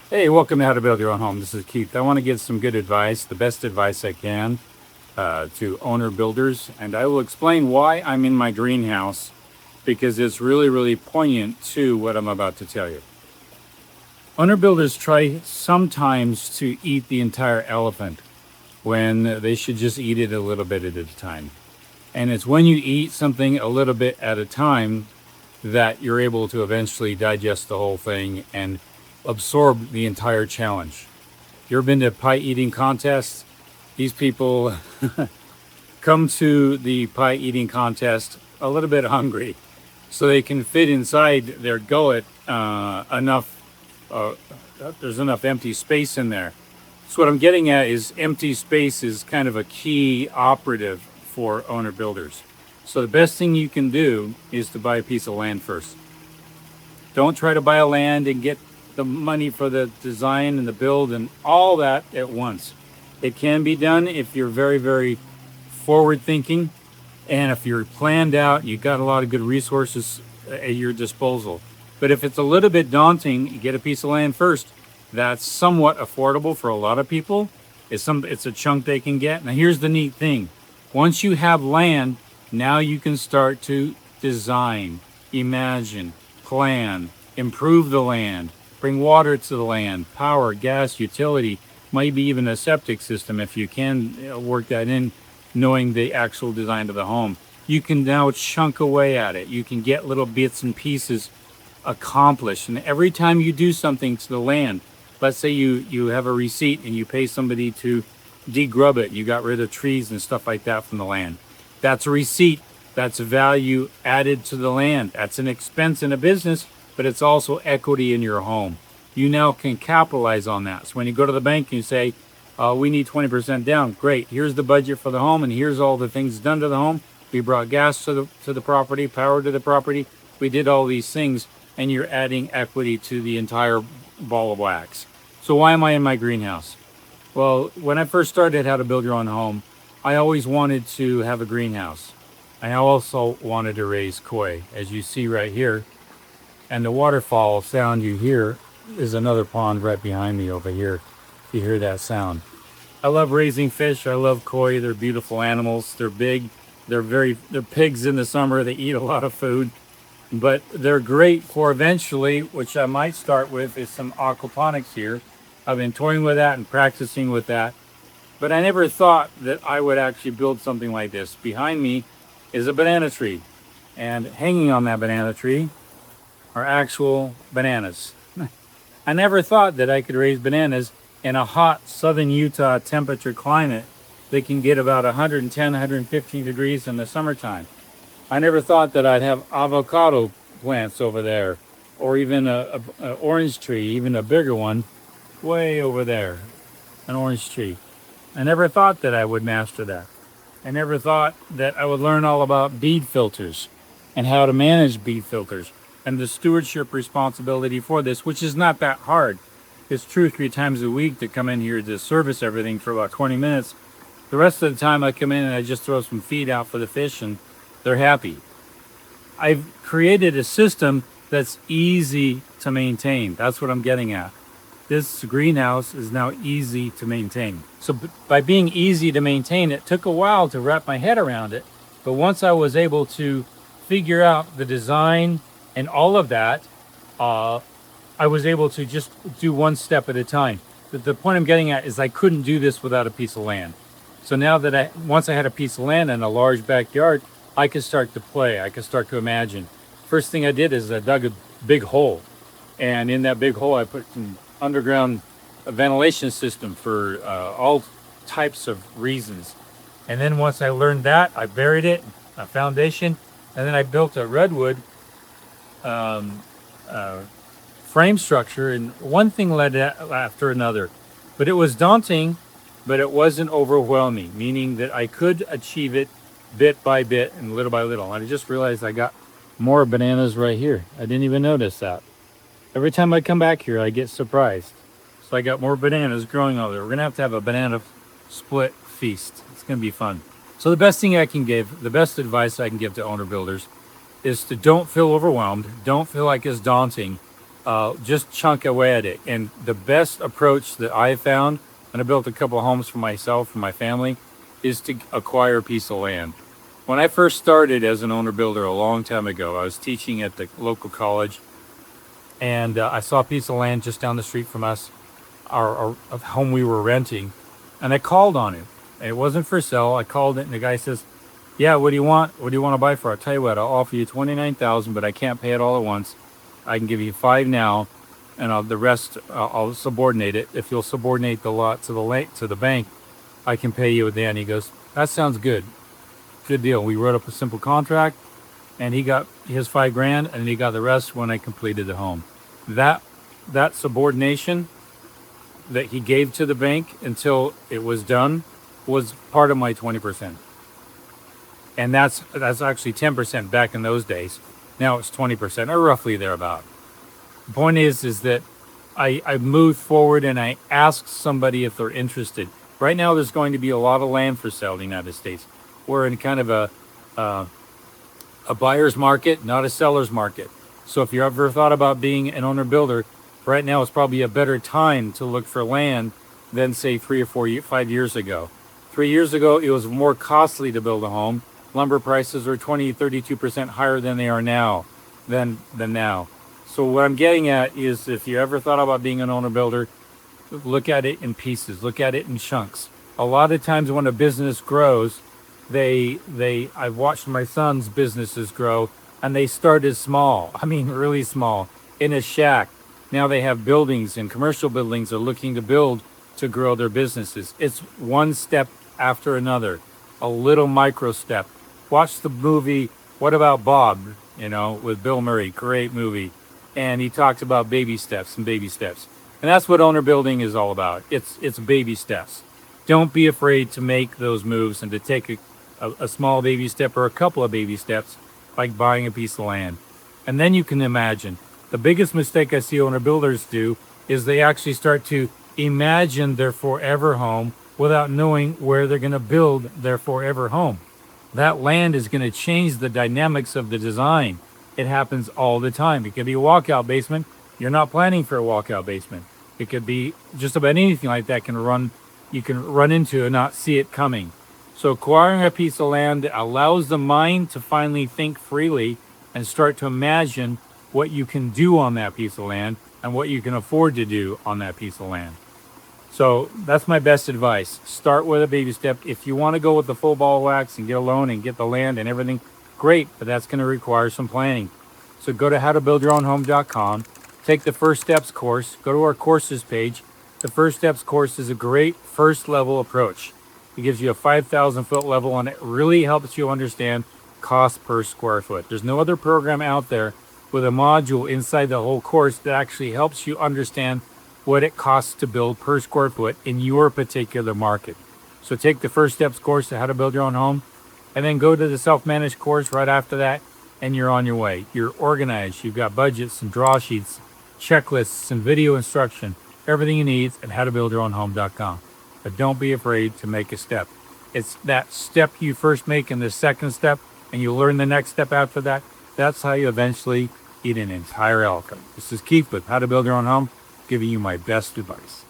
Hey, welcome to How to Build Your Own Home. This is Keith. I want to give some good advice, the best advice I can, to owner builders, and I will explain why I'm in my greenhouse because it's really, really poignant to what I'm about to tell you. Owner builders try sometimes to eat the entire elephant when they should just eat it a little bit at a time. And it's when you eat something a little bit at a time that you're able to eventually digest the whole thing and absorb the entire challenge. You ever been to pie eating contests? These people come to the pie eating contest a little bit hungry so they can fit inside their gullet enough. Uh, there's enough empty space in there. So what I'm getting at is empty space is kind of a key operative for owner builders. So the best thing you can do is to buy a piece of land first. Don't try to buy a land and get the money for the design and the build and all that at once. It can be done if you're very, very forward thinking and if you're planned out, you've got a lot of good resources at your disposal. But if it's a little bit daunting, you get a piece of land first. That's somewhat affordable for a lot of people. It's a chunk they can get. Now here's the neat thing. Once you have land, now you can start to design, imagine, plan, improve the land, bring water to the land, power, gas, utility, maybe even a septic system if you can work that in, knowing the actual design of the home. You can now chunk away at it. You can get little bits and pieces accomplished. And every time you do something to the land, let's say you have a receipt and you pay somebody to degrub it, you got rid of trees and stuff like that from the land. That's a receipt. That's a value added to the land. That's an expense in a business, but it's also equity in your home. You now can capitalize on that. So when you go to the bank and you say, we need 20% down, great. Here's the budget for the home, and here's all the things done to the home. We brought gas to the property, power to the property. We did all these things, and you're adding equity to the entire ball of wax. So why am I in my greenhouse? Well, when I first started How to Build Your Own Home, I always wanted to have a greenhouse. I also wanted to raise koi, as you see right here. And the waterfall sound you hear is another pond right behind me over here. You hear that sound. I love raising fish. I love koi. They're beautiful animals. They're big. They're pigs in the summer. They eat a lot of food. But they're great for eventually, which I might start with, is some aquaponics here. I've been toying with that and practicing with that. But I never thought that I would actually build something like this. Behind me is a banana tree. And hanging on that banana tree are actual bananas. I never thought that I could raise bananas in a hot southern Utah temperature climate that can get about 110, 115 degrees in the summertime. I never thought that I'd have avocado plants over there, or even a orange tree, even a bigger one, way over there, an orange tree. I never thought that I would master that. I never thought that I would learn all about bead filters and how to manage bead filters and the stewardship responsibility for this, which is not that hard. It's 2 or 3 times a week to come in here to service everything for about 20 minutes. The rest of the time I come in and I just throw some feed out for the fish and they're happy. I've created a system that's easy to maintain. That's what I'm getting at. This greenhouse is now easy to maintain. So by being easy to maintain, it took a while to wrap my head around it. But once I was able to figure out the design and all of that, I was able to just do one step at a time. The point I'm getting at is I couldn't do this without a piece of land. So now that once I had a piece of land and a large backyard, I could start to play. I could start to imagine. First thing I did is I dug a big hole. And in that big hole, I put some underground ventilation system for all types of reasons. And then once I learned that, I buried it, a foundation, and then I built a redwood frame structure, and one thing led after another. But it was daunting, but it wasn't overwhelming, meaning that I could achieve it bit by bit and little by little. And I just realized I got more bananas right here. I didn't even notice that. Every time I come back here, I get surprised. So I got more bananas growing over there. We're gonna have to have a banana split feast. It's gonna be fun. So the best thing I can give, the best advice I can give to owner builders is to don't feel overwhelmed. Don't feel like it's daunting. just chunk away at it. And the best approach that I found, and I built a couple of homes for myself and my family, is to acquire a piece of land. When I first started as an owner builder a long time ago, I was teaching at the local college, and I saw a piece of land just down the street from us, our home we were renting, and I called on it. And it wasn't for sale. I called it, and the guy says, "Yeah, what do you want? What do you want to buy for? I'll tell you what. I'll offer you $29,000, but I can't pay it all at once. I can give you $5 now, and the rest I'll subordinate it. If you'll subordinate the lot to the bank, I can pay you at the end." He goes, "That sounds good. Good deal." We wrote up a simple contract, and he got his $5,000, and he got the rest when I completed the home. That subordination that he gave to the bank until it was done was part of my 20%. And that's actually 10% back in those days. Now it's 20%, or roughly thereabout. The point is that I moved forward and I asked somebody if they're interested. Right now there's going to be a lot of land for sale in the United States. We're in kind of a buyer's market, not a seller's market. So if you ever thought about being an owner builder, right now is probably a better time to look for land than say 3 or 5 years ago. 3 years ago, it was more costly to build a home. Lumber prices are 32% higher than they are now, than now. So what I'm getting at is, if you ever thought about being an owner builder, look at it in pieces, look at it in chunks. A lot of times when a business grows, I've watched my son's businesses grow, and they started small. I mean, really small, in a shack. Now they have buildings, and commercial buildings are looking to build to grow their businesses. It's one step after another, a little micro step. Watch the movie What About Bob, with Bill Murray, great movie. And he talks about baby steps and baby steps. And that's what owner building is all about. It's baby steps. Don't be afraid to make those moves and to take a small baby step or a couple of baby steps, like buying a piece of land. And then you can imagine. The biggest mistake I see owner builders do is they actually start to imagine their forever home without knowing where they're going to build their forever home. That land is going to change the dynamics of the design. It happens all the time. It could be a walkout basement. You're not planning for a walkout basement. It could be just about anything like that you can run into and not see it coming. So acquiring a piece of land allows the mind to finally think freely and start to imagine what you can do on that piece of land and what you can afford to do on that piece of land. So that's my best advice. Start with a baby step. If you want to go with the full ball of wax and get a loan and get the land and everything, great, but that's going to require some planning. So go to howtobuildyourownhome.com, take the First Steps course, go to our courses page. The First Steps course is a great first level approach. It gives you a 5,000 foot level, and it really helps you understand cost per square foot. There's no other program out there with a module inside the whole course that actually helps you understand what it costs to build per square foot in your particular market. So take the First Steps course to How to Build Your Own Home, and then go to the Self-Managed course right after that, and you're on your way. You're organized. You've got budgets and draw sheets, checklists and video instruction, everything you need at howtobuildyourownhome.com. But don't be afraid to make a step. It's that step you first make and the second step, and you learn the next step after that. That's how you eventually eat an entire outcome. This is Keith with How to Build Your Own Home, giving you my best advice.